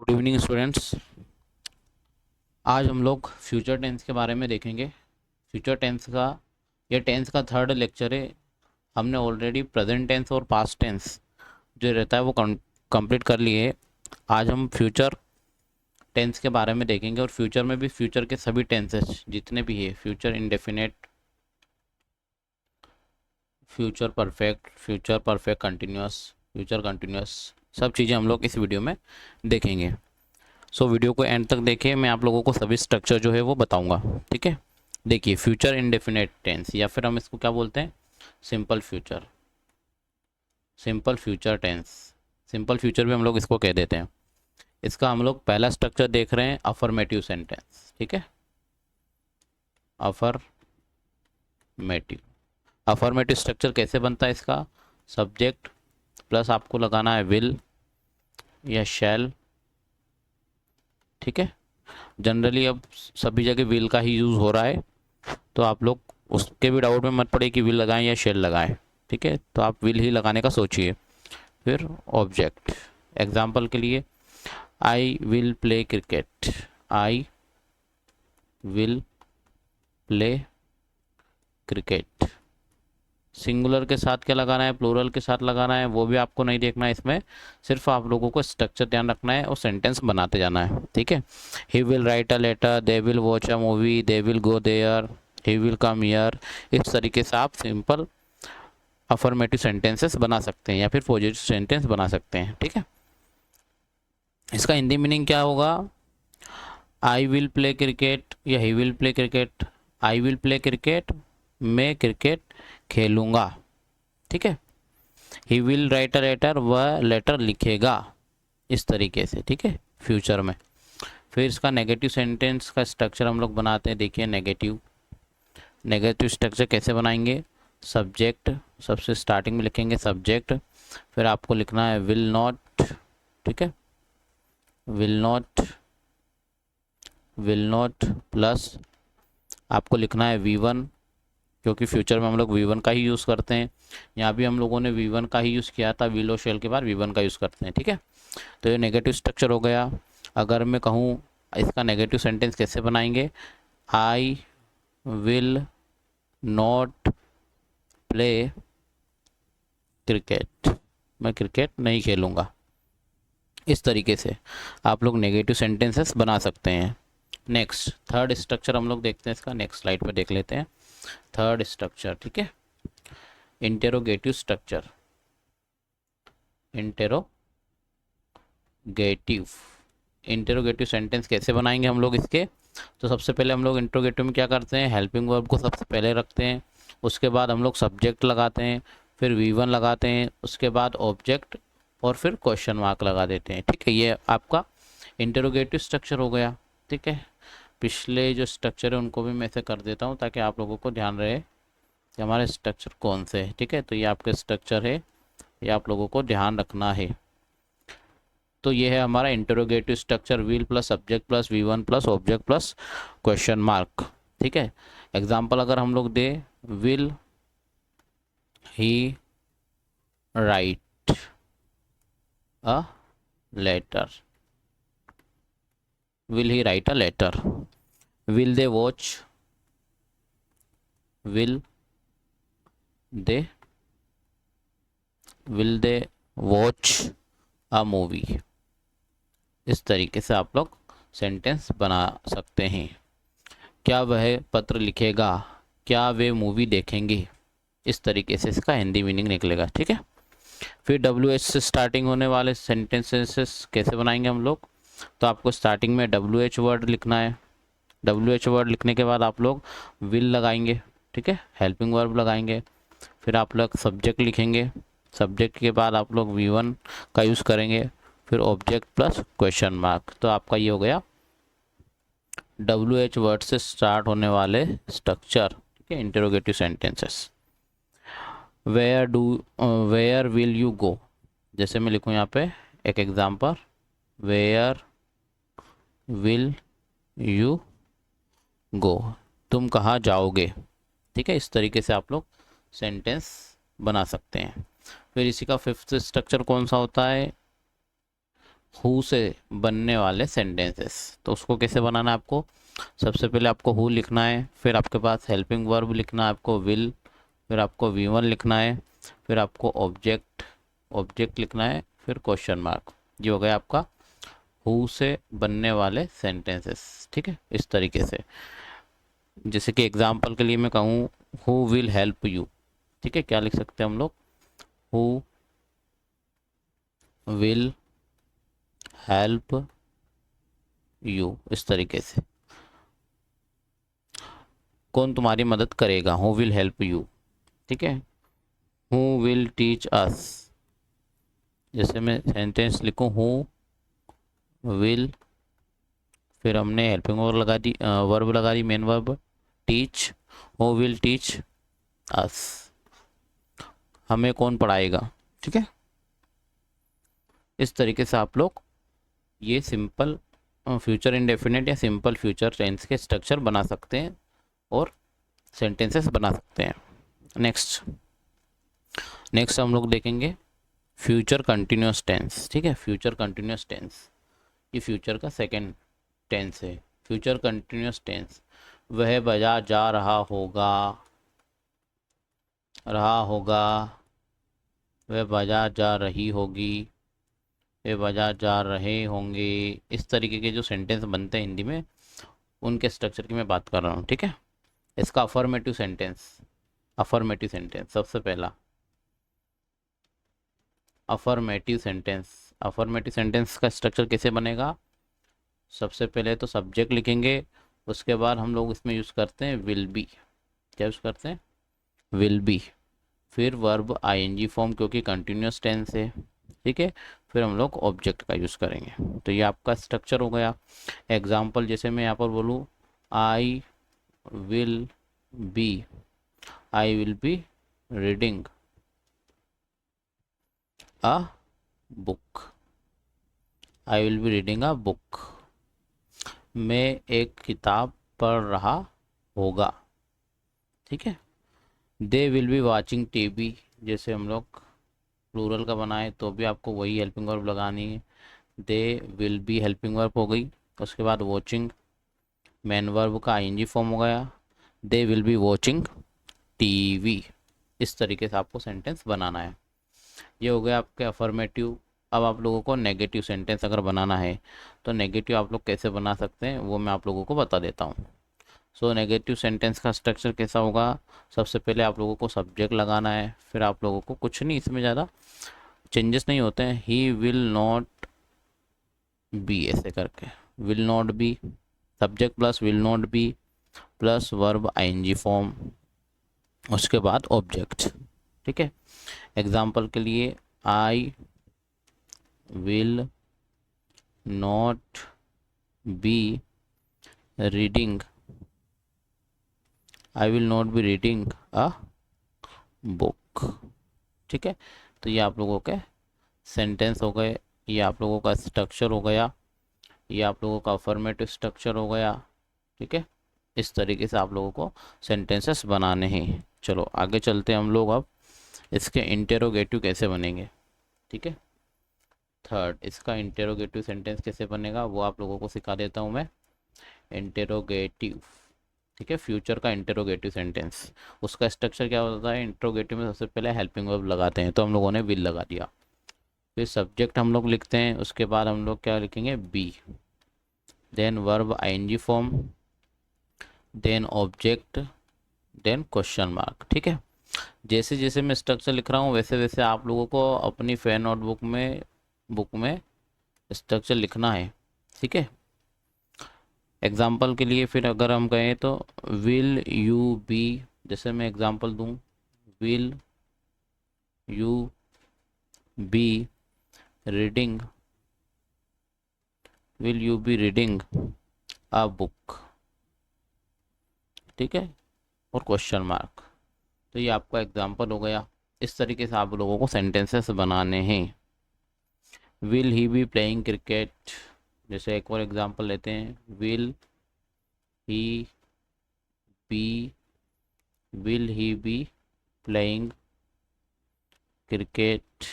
Good evening students. आज हम लोग फ्यूचर टेंस के बारे में देखेंगे। फ्यूचर टेंस का यह टेंस का थर्ड लेक्चर है। हमने ऑलरेडी प्रेजेंट टेंस और पास्ट टेंस जो रहता है वो कंप्लीट कर लिए है। आज हम फ्यूचर टेंस के बारे में देखेंगे और फ्यूचर में भी फ्यूचर के सभी टेंसेस जितने भी है, future indefinite, future perfect continuous, future continuous, सब चीज़ें हम लोग इस वीडियो में देखेंगे। सो वीडियो को एंड तक देखिए, मैं आप लोगों को सभी स्ट्रक्चर जो है वो बताऊंगा। ठीक है, देखिए फ्यूचर इंडेफिनेट टेंस या फिर हम इसको क्या बोलते हैं, simple future, simple future tense, simple future भी हम लोग इसको कह देते हैं। इसका हम लोग पहला स्ट्रक्चर देख रहे हैं, अफर्मेटिव सेंटेंस। ठीक है, अफर्मेटिव, अफर्मेटिव स्ट्रक्चर कैसे बनता है इसका, सब्जेक्ट प्लस आपको लगाना है विल या शैल। ठीक है, जनरली अब सभी जगह विल का ही यूज़ हो रहा है, तो आप लोग उसके भी डाउट में मत पड़े कि विल लगाएं या शेल लगाएं। ठीक है, तो आप विल ही लगाने का सोचिए। फिर ऑब्जेक्ट, एग्जाम्पल के लिए I will play cricket, I will play cricket. Singular के साथ क्या लगाना है, प्लूरल के साथ लगाना है, वो भी आपको नहीं देखना है इसमें। सिर्फ आप लोगों को स्ट्रक्चर ध्यान रखना है और सेंटेंस बनाते जाना है। ठीक है, he will write a letter, they will watch a movie, they will go there, he will come here. इस तरीके से आप सिंपल अफर्मेटिव सेंटेंसेस बना सकते हैं या फिर पॉजिटिव सेंटेंस बना सकते हैं। ठीक है, इसका हिंदी मीनिंग क्या होगा, आई विल प्ले क्रिकेट या he will play cricket. I will play cricket, मैं क्रिकेट खेलूंगा। ठीक है, he will write a letter, वह लेटर लिखेगा, इस तरीके से। ठीक है, फ्यूचर में। फिर इसका नेगेटिव सेंटेंस का स्ट्रक्चर हम लोग बनाते हैं। देखिए नेगेटिव, नेगेटिव स्ट्रक्चर कैसे बनाएंगे, सब्जेक्ट, सबसे स्टार्टिंग में लिखेंगे सब्जेक्ट, फिर आपको लिखना है विल नॉट। ठीक है, will not, will not plus आपको लिखना है V1, क्योंकि फ्यूचर में हम लोग V1 का ही यूज़ करते हैं। यहाँ भी हम लोगों ने V1 का ही यूज़ किया था, विल और शेल के बाद V1 का यूज़ करते हैं। ठीक है, तो ये नेगेटिव स्ट्रक्चर हो गया। अगर मैं कहूँ इसका नेगेटिव सेंटेंस कैसे बनाएंगे, आई विल नॉट प्ले क्रिकेट, मैं क्रिकेट नहीं खेलूँगा। इस तरीके से आप लोग नेगेटिव सेंटेंसेस बना सकते हैं। नेक्स्ट थर्ड स्ट्रक्चर हम लोग देखते हैं इसका, नेक्स्ट स्लाइड पे देख लेते हैं थर्ड स्ट्रक्चर। ठीक है, interrogative structure, interrogative, interrogative sentence कैसे बनाएंगे हम लोग इसके। तो सबसे पहले हम लोग इंटेरोगेटिव में क्या करते हैं, हेल्पिंग वर्ब को सबसे पहले रखते हैं, उसके बाद हम लोग सब्जेक्ट लगाते हैं, फिर V1 लगाते हैं, उसके बाद ऑब्जेक्ट और फिर क्वेश्चन मार्क लगा देते हैं। ठीक है, ये आपका इंटेरोगेटिव स्ट्रक्चर हो गया। ठीक है, पिछले जो स्ट्रक्चर है उनको भी मैं ऐसे कर देता हूँ ताकि आप लोगों को ध्यान रहे कि हमारे स्ट्रक्चर कौन से है। ठीक है, तो ये आपके स्ट्रक्चर है, ये आप लोगों को ध्यान रखना है। तो ये है हमारा interrogative structure, will plus subject plus V1 plus object plus question mark. ठीक है, एग्जाम्पल अगर हम लोग दे, will he write a letter, will he write a letter, will they watch, will they, will they watch a movie. इस तरीके से आप लोग सेंटेंस बना सकते हैं। क्या वह पत्र लिखेगा, क्या वे मूवी देखेंगे, इस तरीके से इसका हिंदी मीनिंग निकलेगा। ठीक है, फिर WH से स्टार्टिंग होने वाले सेंटेंसेस कैसे बनाएंगे हम लोग, तो आपको स्टार्टिंग में WH वर्ड लिखना है। WH वर्ड लिखने के बाद आप लोग विल लगाएंगे। ठीक है, हेल्पिंग वर्ब लगाएंगे, फिर आप लोग सब्जेक्ट लिखेंगे, सब्जेक्ट के बाद आप लोग V1 का यूज़ करेंगे, फिर ऑब्जेक्ट प्लस क्वेश्चन मार्क। तो आपका ये हो गया WH वर्ड से स्टार्ट होने वाले स्ट्रक्चर। ठीक है, interrogative sentences. Where will you go, जैसे मैं लिखूँ यहाँ पे एक example, where will you go, तुम कहाँ जाओगे। ठीक है, इस तरीके से आप लोग सेंटेंस बना सकते हैं। फिर इसी का फिफ्थ स्ट्रक्चर कौन सा होता है, हु से बनने वाले सेंटेंसेस। तो उसको कैसे बनाना है आपको, सबसे पहले आपको हु लिखना है, फिर आपके पास हेल्पिंग वर्ब लिखना है आपको विल, फिर आपको V1 लिखना है, फिर आपको ऑब्जेक्ट ऑब्जेक्ट लिखना है, फिर क्वेश्चन मार्क। ये हो गया आपका हु से बनने वाले सेंटेंसेस। ठीक है, इस तरीके से। जैसे कि एग्जांपल के लिए मैं कहूँ हु विल हेल्प यू, ठीक है, क्या लिख सकते हैं हम लोग, हु विल हेल्प यू, इस तरीके से। कौन तुम्हारी मदद करेगा, हु विल हेल्प यू। ठीक है, हु विल टीच अस। जैसे मैं सेंटेंस लिखूं हु विल, फिर हमने हेल्पिंग वर्ब लगा दी, वर्ब लगा दी, main verb teach, who will teach us, हमें कौन पढ़ाएगा। ठीक है, इस तरीके से आप लोग ये सिंपल फ्यूचर इंडेफिनिट या सिंपल फ्यूचर टेंस के स्ट्रक्चर बना सकते हैं और सेंटेंसेस बना सकते हैं। नेक्स्ट नेक्स्ट हम लोग देखेंगे फ्यूचर कंटिन्यूस टेंस। ठीक है, फ्यूचर कंटिन्यूस टेंस ये फ्यूचर का सेकंड टेंस है। फ्यूचर कंटिन्यूस टेंस, वह बाजार जा रहा होगा, रहा होगा, वह बाजार जा रही होगी, वे बाजार जा रहे होंगे। इस तरीके के जो सेंटेंस बनते हैं हिंदी में, उनके स्ट्रक्चर की मैं बात कर रहा हूँ। ठीक है, इसका अफर्मेटिव सेंटेंस, अफर्मेटिव सेंटेंस सबसे पहला, अफर्मेटिव सेंटेंस। अफर्मेटिव सेंटेंस का स्ट्रक्चर कैसे बनेगा, सबसे पहले तो सब्जेक्ट लिखेंगे, उसके बाद हम लोग इसमें यूज़ करते हैं विल बी। क्या यूज़ करते हैं, विल बी, फिर वर्ब आईएनजी फॉर्म क्योंकि कंटिन्यूस टेंस है। ठीक है, फिर हम लोग ऑब्जेक्ट का यूज़ करेंगे। तो ये आपका स्ट्रक्चर हो गया। एग्जाम्पल जैसे मैं यहाँ पर बोलूँ I will be, I will be reading a book, I will be reading a book, मैं एक किताब पढ़ रहा होगा। ठीक है, they will be watching TV, जैसे हम लोग प्लूरल का बनाए तो भी आपको वही हेल्पिंग वर्ब लगानी है। They will be helping verb हो गई, उसके बाद वॉचिंग मेन वर्ब का आईएनजी फॉर्म हो गया, they will be watching TV. इस तरीके से आपको सेंटेंस बनाना है। ये हो गया आपके अफर्मेटिव। अब आप लोगों को नेगेटिव सेंटेंस अगर बनाना है तो नेगेटिव आप लोग कैसे बना सकते हैं वो मैं आप लोगों को बता देता हूँ। सो नेगेटिव सेंटेंस का स्ट्रक्चर कैसा होगा, सबसे पहले आप लोगों को सब्जेक्ट लगाना है, फिर आप लोगों को कुछ नहीं, इसमें ज़्यादा चेंजेस नहीं होते हैं, ही विल नॉट बी ऐसे करके, will not be subject plus will not be plus verb ING form, उसके बाद ऑब्जेक्ट। ठीक है, एग्जाम्पल के लिए I will not be reading, I will not be reading a book. ठीक है, तो ये आप लोगों के सेंटेंस हो गए, ये आप लोगों का स्ट्रक्चर हो गया, ये आप लोगों का अफर्मेटिव स्ट्रक्चर हो गया। ठीक है, इस तरीके से आप लोगों को सेंटेंसेस बनाने हैं। चलो आगे चलते हैं हम लोग, अब इसके इंटेरोगेटिव कैसे बनेंगे। ठीक है, थर्ड इसका इंटेरोगेटिव सेंटेंस कैसे बनेगा वो आप लोगों को सिखा देता हूँ मैं। इंटेरोगेटिव, ठीक है, फ्यूचर का इंटेरोगेटिव सेंटेंस, उसका स्ट्रक्चर क्या होता है, इंटेरोगेटिव में सबसे पहले हेल्पिंग वर्ब लगाते हैं, तो हम लोगों ने विल लगा दिया, फिर सब्जेक्ट हम लोग लिखते हैं, उसके बाद हम लोग क्या लिखेंगे be, then verb ING form, then object, then question mark. ठीक है, जैसे जैसे मैं स्ट्रक्चर लिख रहा हूँ वैसे वैसे आप लोगों को अपनी फेयर नोटबुक में स्ट्रक्चर लिखना है। ठीक है, एग्जाम्पल के लिए फिर अगर हम कहें तो विल यू बी, जैसे मैं एग्जाम्पल दूं, will you be reading, will you be reading a book. ठीक है, और क्वेश्चन मार्क। तो ये आपका एग्जाम्पल हो गया। इस तरीके से आप लोगों को सेंटेंसेस बनाने हैं। Will he be playing cricket, जैसे एक और एग्जाम्पल लेते हैं, he be will he be playing cricket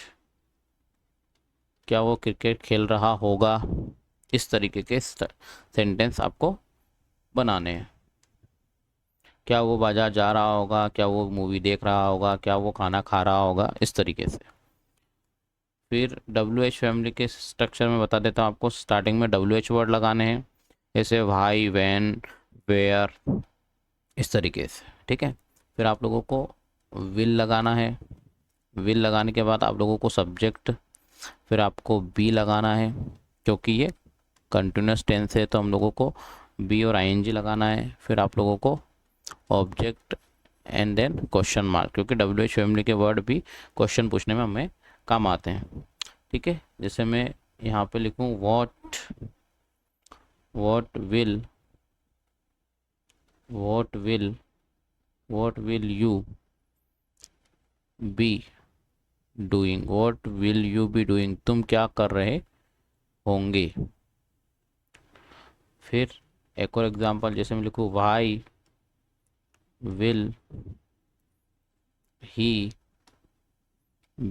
क्या वो क्रिकेट खेल रहा होगा, इस तरीके के सेंटेंस आपको बनाने हैं। क्या वो बाजार जा रहा होगा, क्या वो मूवी देख रहा होगा, क्या वो खाना खा रहा होगा, इस तरीके से। फिर डब्ल्यू एच फैमिली के स्ट्रक्चर में बता देता हूँ आपको। स्टार्टिंग में डब्ल्यू एच वर्ड लगाने हैं, जैसे भाई, वैन, वेयर, इस तरीके से, ठीक है। फिर आप लोगों को विल लगाना है। विल लगाने के बाद आप लोगों को सब्जेक्ट, फिर आपको बी लगाना है, क्योंकि ये कंटिन्यूस टेंस है तो हम लोगों को बी और आईएनजी लगाना है। फिर आप लोगों को object and then question mark, क्योंकि डब्ल्यू एच फैमिली के वर्ड भी क्वेश्चन पूछने में हमें काम आते हैं, ठीक है। जैसे मैं यहाँ पे लिखूँ what will you be doing, तुम क्या कर रहे होंगे। फिर एक और एग्जांपल, जैसे मैं लिखूँ why will he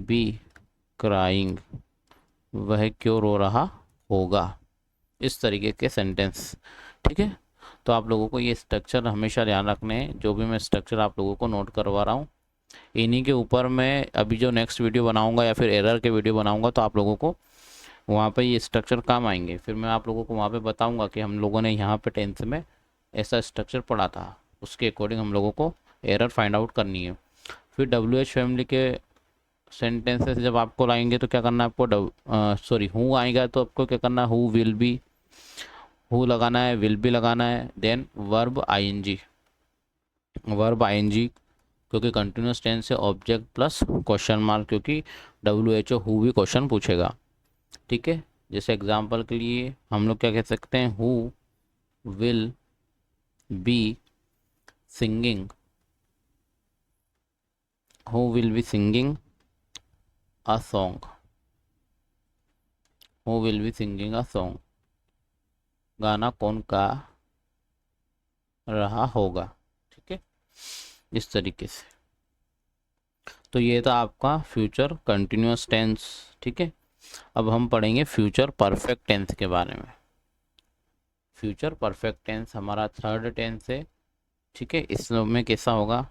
be crying, वह क्यों रो रहा होगा, इस तरीके के सेंटेंस, ठीक है। तो आप लोगों को ये स्ट्रक्चर हमेशा ध्यान रखने हैं, जो भी मैं स्ट्रक्चर आप लोगों को नोट करवा रहा हूँ। इन्हीं के ऊपर मैं अभी जो नेक्स्ट वीडियो बनाऊंगा या फिर एरर के वीडियो बनाऊंगा, तो आप लोगों को वहाँ पे ये स्ट्रक्चर काम आएंगे। फिर मैं आप लोगों को वहाँ पे बताऊंगा कि हम लोगों ने यहाँ पे 10th में ऐसा स्ट्रक्चर पढ़ा था, उसके अकॉर्डिंग हम लोगों को एरर फाइंड आउट करनी है। फिर डब्ल्यू एच फैमिली के सेंटेंसेस जब आपको लाएंगे तो क्या करना है आपको, हु आएगा तो आपको क्या करना है, हु लगाना है, विल भी लगाना है, देन वर्ब आईएनजी, क्योंकि कंटिन्यूस टेंस से ऑब्जेक्ट प्लस क्वेश्चन मार्क, क्योंकि डब्ल्यू एच ओ हु भी क्वेश्चन पूछेगा, ठीक है। जैसे एग्जांपल के लिए हम लोग क्या कह सकते हैं, who will be singing, a song, गाना कौन गा रहा होगा, ठीक है, इस तरीके से। तो ये था आपका फ्यूचर कंटिन्यूस टेंस, ठीक है। अब हम पढ़ेंगे फ्यूचर परफेक्ट टेंस के बारे में। फ्यूचर परफेक्ट टेंस हमारा थर्ड टेंस है, ठीक है। इसमें कैसा होगा,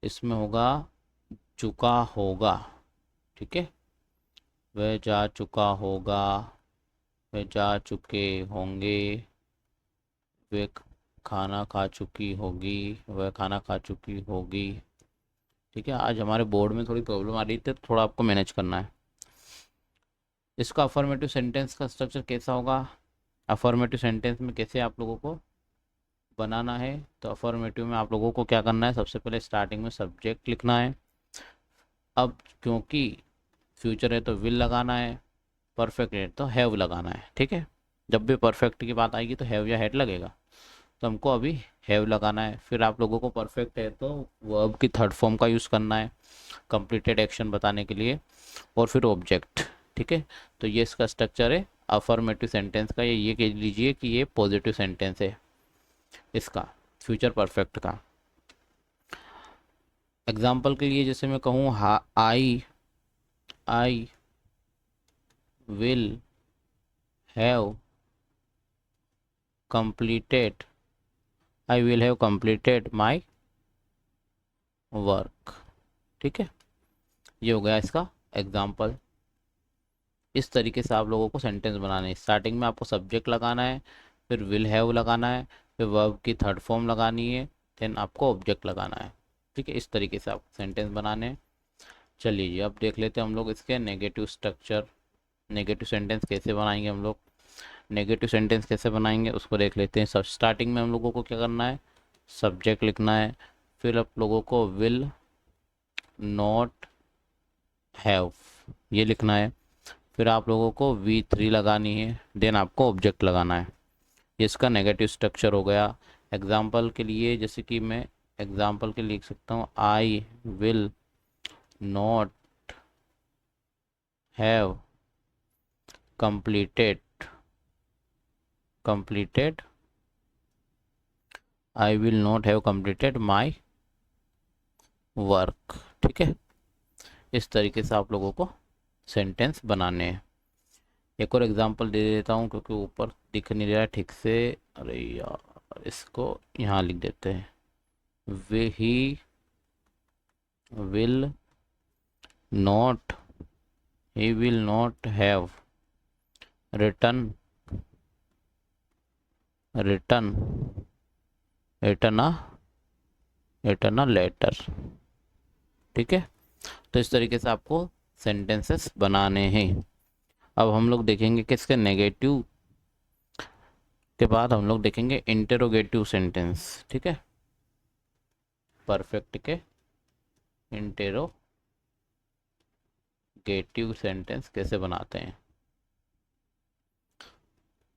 इसमें होगा चुका होगा, ठीक है। वह जा चुका होगा, वह जा चुके होंगे, वे खाना खा चुकी होगी, वह खाना खा चुकी होगी, ठीक है। आज हमारे बोर्ड में थोड़ी प्रॉब्लम आ रही थी, तो थोड़ा आपको मैनेज करना है। इसका अफर्मेटिव सेंटेंस का स्ट्रक्चर कैसा होगा, अफर्मेटिव सेंटेंस में कैसे आप लोगों को बनाना है। तो अफर्मेटिव में आप लोगों को क्या करना है, सबसे पहले स्टार्टिंग में सब्जेक्ट लिखना है। अब क्योंकि फ्यूचर है तो विल लगाना है, परफेक्ट है तो हैव लगाना है, ठीक है। जब भी परफेक्ट की बात आएगी तो हैव या हैड लगेगा, तो हमको अभी हैव लगाना है। फिर आप लोगों को परफेक्ट है तो वर्ब की थर्ड फॉर्म का यूज़ करना है कंप्लीटेड एक्शन बताने के लिए, और फिर ऑब्जेक्ट, ठीक है। तो ये इसका स्ट्रक्चर है अफर्मेटिव सेंटेंस का। ये कह लीजिए कि ये पॉजिटिव सेंटेंस है इसका, फ्यूचर परफेक्ट का। एग्जाम्पल के लिए जैसे मैं कहूँ आई will have completed my work, ठीक है। ये हो गया इसका एग्जाम्पल। इस तरीके से आप लोगों को सेंटेंस बनाने हैं। स्टार्टिंग में आपको सब्जेक्ट लगाना है, फिर विल हैव लगाना है, फिर वर्ब की थर्ड फॉर्म लगानी है, देन आपको ऑब्जेक्ट लगाना है, ठीक है। इस तरीके से आप सेंटेंस बनाने हैं। चलिए जी, अब देख लेते हैं हम लोग इसके नेगेटिव स्ट्रक्चर। नेगेटिव सेंटेंस कैसे बनाएंगे हम लोग, उसको देख लेते हैं। सब स्टार्टिंग में हम लोगों को क्या करना है, सब्जेक्ट लिखना है, फिर आप लोगों को विल नॉट हैव ये लिखना है, फिर आप लोगों को V3 लगानी है, देन आपको ऑब्जेक्ट लगाना है। ये इसका नेगेटिव स्ट्रक्चर हो गया। एग्जाम्पल के लिए जैसे कि मैं एग्जाम्पल के लिए लिख सकता हूँ, आई will not have completed my work, ठीक है। इस तरीके से आप लोगों को सेंटेंस बनाने हैं। एक और एग्जांपल दे देता हूँ क्योंकि ऊपर दिख नहीं रहा है ठीक से। अरे यार, इसको यहाँ लिख देते हैं। वे he will not he will not have written written written a letter। ठीक है, तो इस तरीके से आपको सेंटेंसेस बनाने हैं। अब हम लोग देखेंगे कि इसके नेगेटिव के बाद हम लोग देखेंगे इंटेरोगेटिव सेंटेंस। ठीक है, परफेक्ट के इंटेरोगेटिव सेंटेंस कैसे बनाते हैं।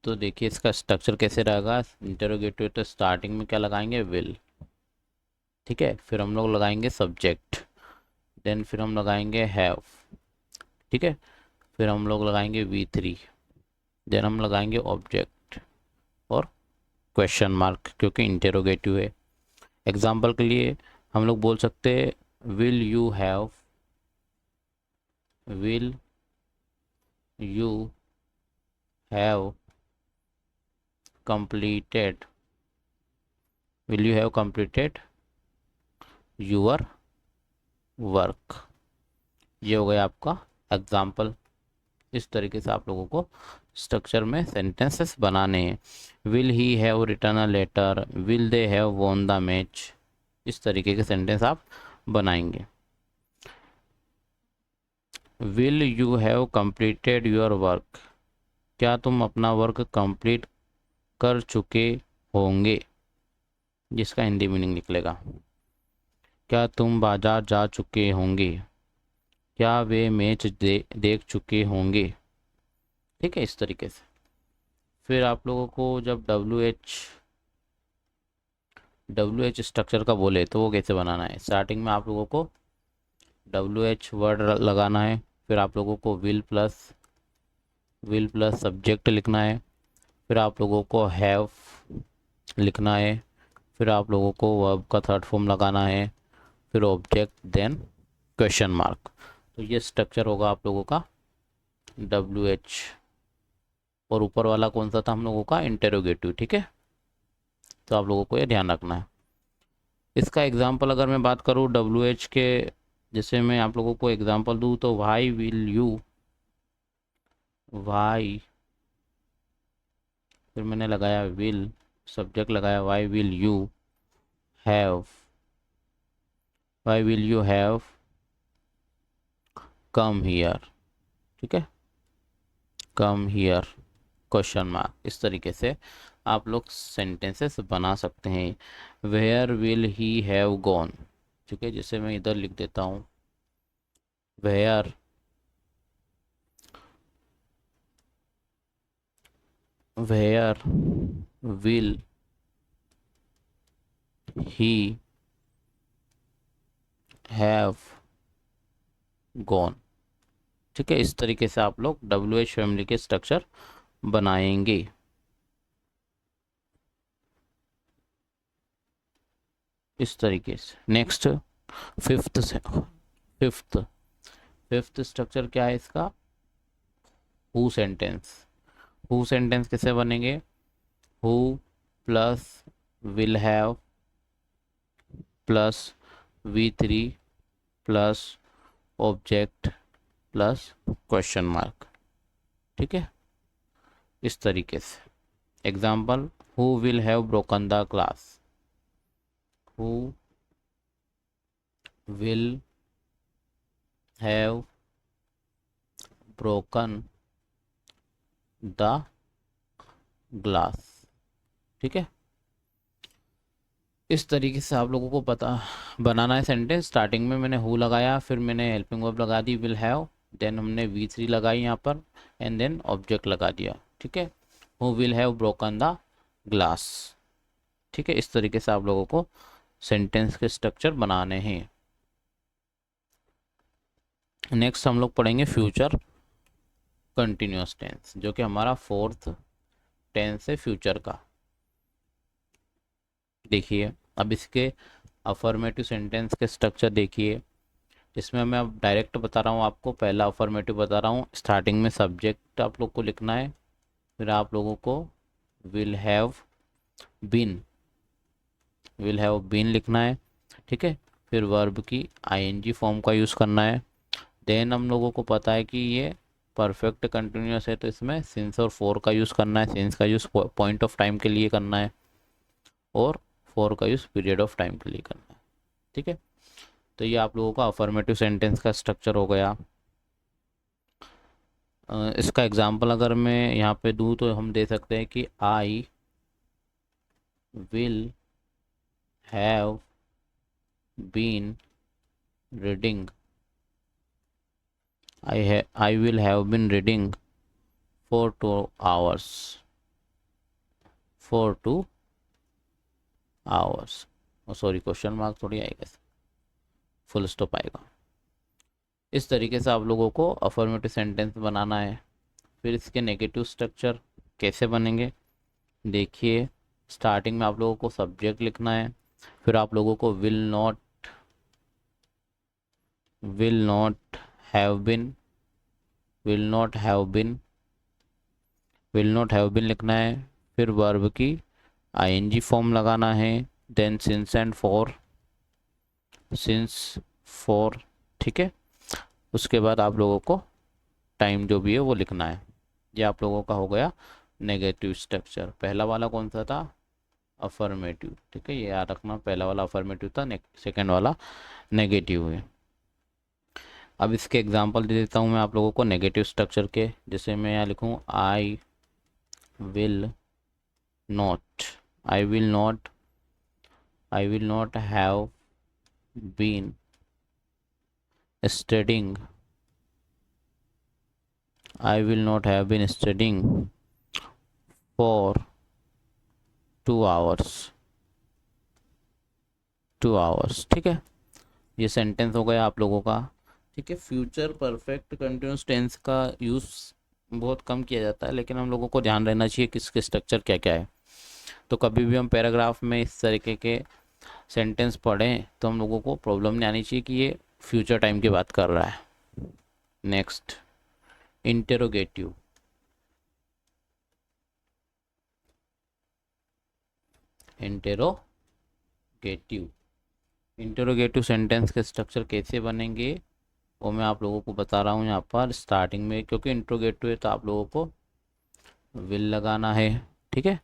तो देखिए इसका स्ट्रक्चर कैसे रहेगा। इंटेरोगेटिव तो स्टार्टिंग में क्या लगाएंगे, विल। ठीक है, फिर हम लोग लगाएंगे सब्जेक्ट, देन फिर हम लगाएंगे हैव। ठीक है, फिर हम लोग लगाएंगे V3, देन हम लगाएंगे ऑब्जेक्ट और क्वेश्चन मार्क क्योंकि इंटेरोगेटिव है। एग्जाम्पल के लिए हम लोग बोल सकते हैं will you have completed will you have completed your work। ये हो गया आपका एग्जाम्पल। इस तरीके से आप लोगों को स्ट्रक्चर में सेंटेंसेस बनाने हैं। Will he have written a letter, will they have won the match. इस तरीके के सेंटेंस आप बनाएंगे। Will you have completed your work, क्या तुम अपना वर्क कंप्लीट कर चुके होंगे, जिसका हिंदी मीनिंग निकलेगा। क्या तुम बाजार जा चुके होंगे, क्या वे मैच देख चुके होंगे। ठीक है, इस तरीके से। फिर आप लोगों को जब WH स्ट्रक्चर का बोले तो वो कैसे बनाना है। स्टार्टिंग में आप लोगों को WH वर्ड लगाना है, फिर आप लोगों को विल प्लस सब्जेक्ट लिखना है, फिर आप लोगों को हैव लिखना है, फिर आप लोगों को वर्ब का थर्ड फॉर्म लगाना है, फिर ऑब्जेक्ट, देन क्वेश्चन मार्क। तो ये स्ट्रक्चर होगा आप लोगों का WH। और ऊपर वाला कौन सा था हम लोगों का, इंटेरोगेटिव। ठीक है, तो आप लोगों को ये ध्यान रखना है। इसका एग्जाम्पल अगर मैं बात करूँ WH के, जैसे मैं आप लोगों को एग्जाम्पल दूँ तो वाई, फिर मैंने लगाया विल, सब्जेक्ट लगाया why will you have come here. ठीक है, कम हियर क्वेश्चन मार्क। इस तरीके से आप लोग सेंटेंसेस बना सकते हैं। Where will he have gone. ठीक है, जैसे मैं इधर लिख देता हूँ where will he have gone. ठीक है, इस तरीके से आप लोग WH फैमिली के स्ट्रक्चर बनाएंगे। इस तरीके से नेक्स्ट फिफ्थ स्ट्रक्चर क्या है इसका, हु सेंटेंस कैसे बनेंगे। Who plus will have plus V3 plus object plus question mark. ठीक है, इस तरीके से। Example, who will have broken the glass, who will have broken the glass. ठीक है, इस तरीके से आप लोगों को पता बनाना है सेंटेंस। स्टार्टिंग में मैंने हु लगाया, फिर मैंने हेल्पिंग वर्ब लगा दी विल हैव, देन हमने V3 लगाई यहाँ पर, एंड देन ऑब्जेक्ट लगा दिया। ठीक है, who will have broken the glass. ठीक है, इस तरीके से आप लोगों को सेंटेंस के स्ट्रक्चर बनाने हैं। नेक्स्ट हम लोग पढ़ेंगे फ्यूचर कंटिन्यूअस टेंस, जो कि हमारा फोर्थ टेंस है फ्यूचर का। देखिए अब इसके अफर्मेटिव सेंटेंस के स्ट्रक्चर देखिए। इसमें मैं अब डायरेक्ट बता रहा हूँ आपको, पहला अफर्मेटिव बता रहा हूँ। स्टार्टिंग में सब्जेक्ट आप लोग को लिखना है, फिर आप लोगों को will have been, will have been लिखना है, ठीक है। फिर वर्ब की आईएनजी फॉर्म का यूज़ करना है। देन हम लोगों को पता है कि ये परफेक्ट कंटिन्यूस है, तो इसमें सिंस और फॉर का यूज़ करना है। सिंस का यूज़ पॉइंट ऑफ टाइम के लिए करना है, और फॉर का यूज़ पीरियड ऑफ टाइम के लिए करना है, ठीक है। तो ये आप लोगों का अफर्मेटिव सेंटेंस का स्ट्रक्चर हो गया। इसका एग्जांपल अगर मैं यहाँ पे दूँ तो हम दे सकते हैं कि I will have been reading, I will have been reading for 2 hours, for 2 hours। Sorry, question mark थोड़ी आएगा, फुल स्टॉप आएगा। इस तरीके से आप लोगों को अफर्मेटिव सेंटेंस बनाना है। फिर इसके नेगेटिव स्ट्रक्चर कैसे बनेंगे देखिए। स्टार्टिंग में आप लोगों को सब्जेक्ट लिखना है, फिर आप लोगों को will not have been, will not have been, will not have been लिखना है। फिर वर्ब की आईएनजी फॉर्म लगाना है। Then since and for, since for, ठीक है। उसके बाद आप लोगों को टाइम जो भी है वो लिखना है। ये आप लोगों का हो गया नेगेटिव स्ट्रक्चर। पहला वाला कौन सा था? अफर्मेटिव, ठीक है, ये याद रखना। पहला वाला अफर्मेटिव था, सेकेंड वाला नेगेटिव है। अब इसके एग्जांपल दे देता हूँ मैं आप लोगों को नेगेटिव स्ट्रक्चर के। जैसे मैं यहाँ लिखूँ I will not, I will not, I will not have been studying, I will not have been studying for 2 hours, 2 hours, ठीक है। ये सेंटेंस हो गया आप लोगों का, ठीक है। फ्यूचर परफेक्ट कंटिन्यूस टेंस का यूज़ बहुत कम किया जाता है, लेकिन हम लोगों को ध्यान रहना चाहिए किसके स्ट्रक्चर क्या क्या है। तो कभी भी हम पैराग्राफ में इस तरीके के सेंटेंस पढ़ें तो हम लोगों को प्रॉब्लम नहीं आनी चाहिए कि ये फ्यूचर टाइम की बात कर रहा है। Next, interrogative. इंटेरोगेटिव सेंटेंस के स्ट्रक्चर कैसे बनेंगे वो मैं आप लोगों को बता रहा हूँ यहाँ पर स्टार्टिंग में। क्योंकि इंट्रोगेटिव है तो आप लोगों को विल लगाना है, ठीक है।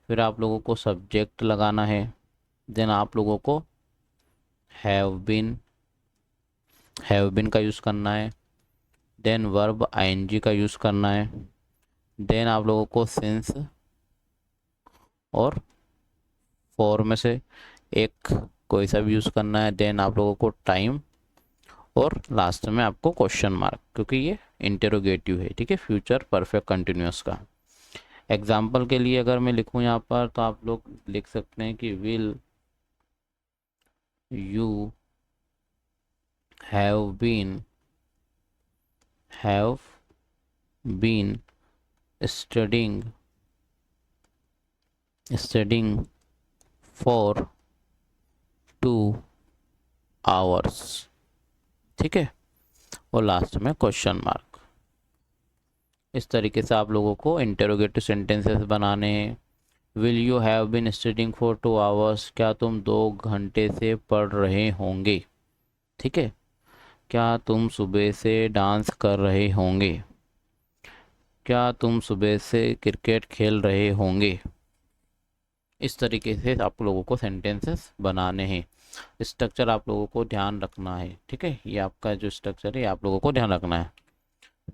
फिर आप लोगों को सब्जेक्ट लगाना है। देन आप लोगों को हैव बीन का यूज़ करना है। देन वर्ब आईएनजी का यूज़ करना है। देन आप लोगों को सिंस और फॉर में से एक कोई सा भी यूज़ करना है। देन आप लोगों को टाइम, और लास्ट में आपको क्वेश्चन मार्क, क्योंकि ये इंटेरोगेटिव है, ठीक है, फ्यूचर परफेक्ट कंटिन्यूस का। एग्जाम्पल के लिए अगर मैं लिखूँ यहाँ पर तो आप लोग लिख सकते हैं कि will you have been studying for 2 hours, ठीक है, और लास्ट में क्वेश्चन मार्क। इस तरीके से आप लोगों को इंटेरोगेटिव सेंटेंसेस बनाने हैं। Will you have been studying for 2 hours, क्या तुम 2 घंटे से पढ़ रहे होंगे, ठीक है। क्या तुम सुबह से डांस कर रहे होंगे, क्या तुम सुबह से क्रिकेट खेल रहे होंगे। इस तरीके से आप लोगों को सेंटेंसेस बनाने हैं। स्ट्रक्चर आप लोगों को ध्यान रखना है, ठीक है। ये आपका जो स्ट्रक्चर है आप लोगों को ध्यान रखना है।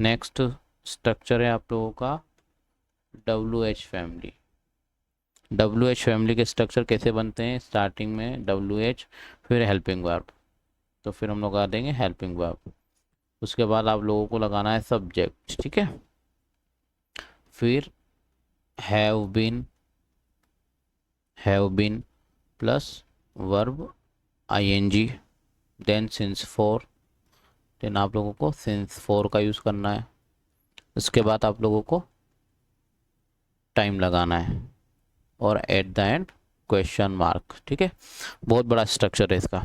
नेक्स्ट स्ट्रक्चर है आप लोगों का WH फैमिली। WH फैमिली के स्ट्रक्चर कैसे बनते हैं? स्टार्टिंग में WH, फिर हेल्पिंग वर्ब, तो फिर हम लोग लगा देंगे हेल्पिंग वर्ब। उसके बाद आप लोगों को लगाना है सब्जेक्ट, ठीक है। फिर have been plus verb ING, then since for, then आप लोगों को सिंस फॉर का यूज़ करना है। उसके बाद आप लोगों को टाइम लगाना है, और at the end question mark, ठीक है। बहुत बड़ा स्ट्रक्चर है इसका।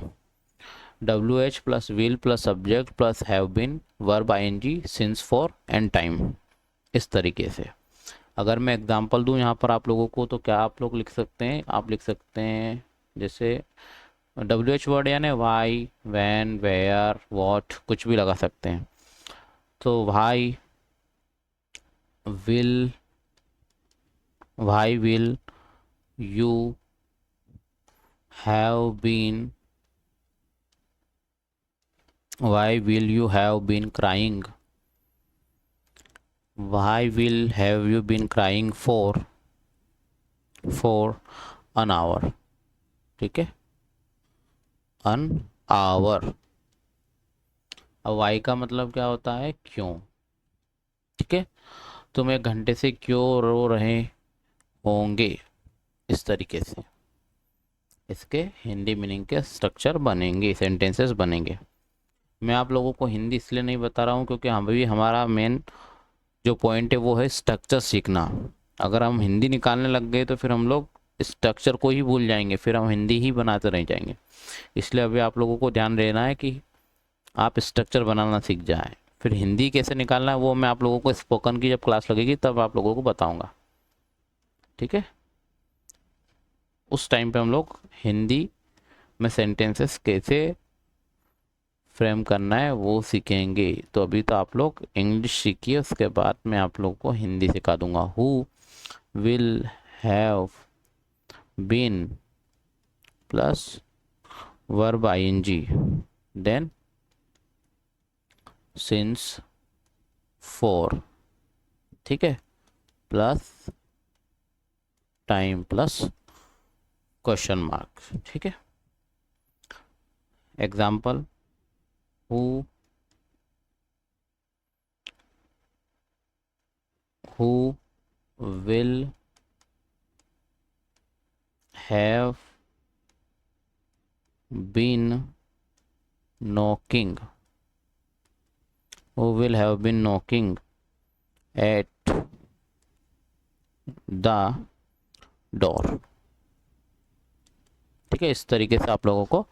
WH plus will plus subject plus have been verb ING since for and time, इस तरीके से। अगर मैं एग्जांपल दूं यहाँ पर आप लोगों को तो क्या आप लोग लिख सकते हैं, आप लिख सकते हैं जैसे WH वर्ड यानी वाई, वैन, वेयर, वॉट, कुछ भी लगा सकते हैं। तो why will you have been, why will you have been crying, why will have you been crying for an hour, ठीक है, an hour। अब why का मतलब क्या होता है, क्यों, ठीक है। तुम 1 घंटे से क्यों रो रहे होंगे, इस तरीके से इसके हिंदी मीनिंग के स्ट्रक्चर बनेंगे, सेंटेंसेस बनेंगे। मैं आप लोगों को हिंदी इसलिए नहीं बता रहा हूँ क्योंकि हमारा मेन जो पॉइंट है वो है स्ट्रक्चर सीखना। अगर हम हिंदी निकालने लग गए तो फिर हम लोग स्ट्रक्चर को ही भूल जाएंगे, फिर हम हिंदी ही बनाते रह जाएंगे। इसलिए अभी आप लोगों को ध्यान देना है कि आप स्ट्रक्चर बनाना सीख जाएं। फिर हिंदी कैसे निकालना है वो मैं आप लोगों को स्पोकन की जब क्लास लगेगी तब आप लोगों को बताऊंगा, ठीक है। उस टाइम पे हम लोग हिंदी में सेंटेंसेस कैसे फ्रेम करना है वो सीखेंगे। तो अभी तो आप लोग इंग्लिश सीखिए, उसके बाद मैं आप लोगों को हिंदी सिखा दूंगा। Who will have been plus verb ING then since for, ठीक है, plus time plus question mark, ठीक है। Example, who will have been knocking, at the door, ठीक है। इस तरीके से आप लोगों को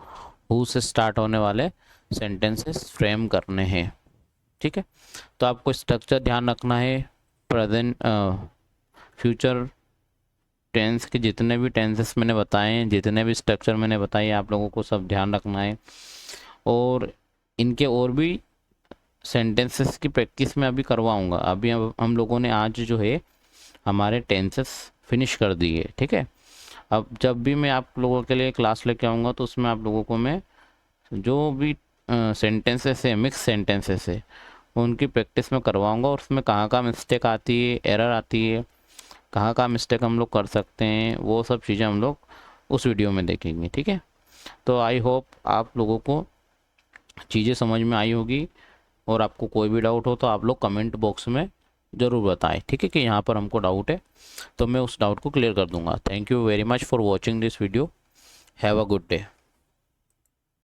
हु से स्टार्ट होने वाले सेंटेंसेस फ्रेम करने हैं, ठीक है। तो आपको स्ट्रक्चर ध्यान रखना है। प्रेजेंट फ्यूचर टेंस के जितने भी टेंसेस मैंने बताए हैं, जितने भी स्ट्रक्चर मैंने बताए, आप लोगों को सब ध्यान रखना है। और इनके और भी सेंटेंसेस की प्रैक्टिस मैं अभी करवाऊंगा। अभी हम लोगों ने आज जो है हमारे टेंसेस फिनिश कर दिए, ठीक है। अब जब भी मैं आप लोगों के लिए क्लास लेके आऊँगा तो उसमें आप लोगों को मैं जो भी सेंटेंसेस है, मिक्स सेंटेंसेस है, उनकी प्रैक्टिस में करवाऊंगा। और उसमें कहाँ कहाँ मिस्टेक आती है, एरर आती है, कहाँ कहाँ मिस्टेक हम लोग कर सकते हैं, वो सब चीज़ें हम लोग उस वीडियो में देखेंगे, ठीक है। तो आई होप आप लोगों को चीज़ें समझ में आई होगी। और आपको कोई भी डाउट हो तो आप लोग कमेंट बॉक्स में ज़रूर बताएं, ठीक है, कि यहाँ पर हमको डाउट है, तो मैं उस डाउट को क्लियर कर दूंगा। Thank you very much for watching this video. Have a good day.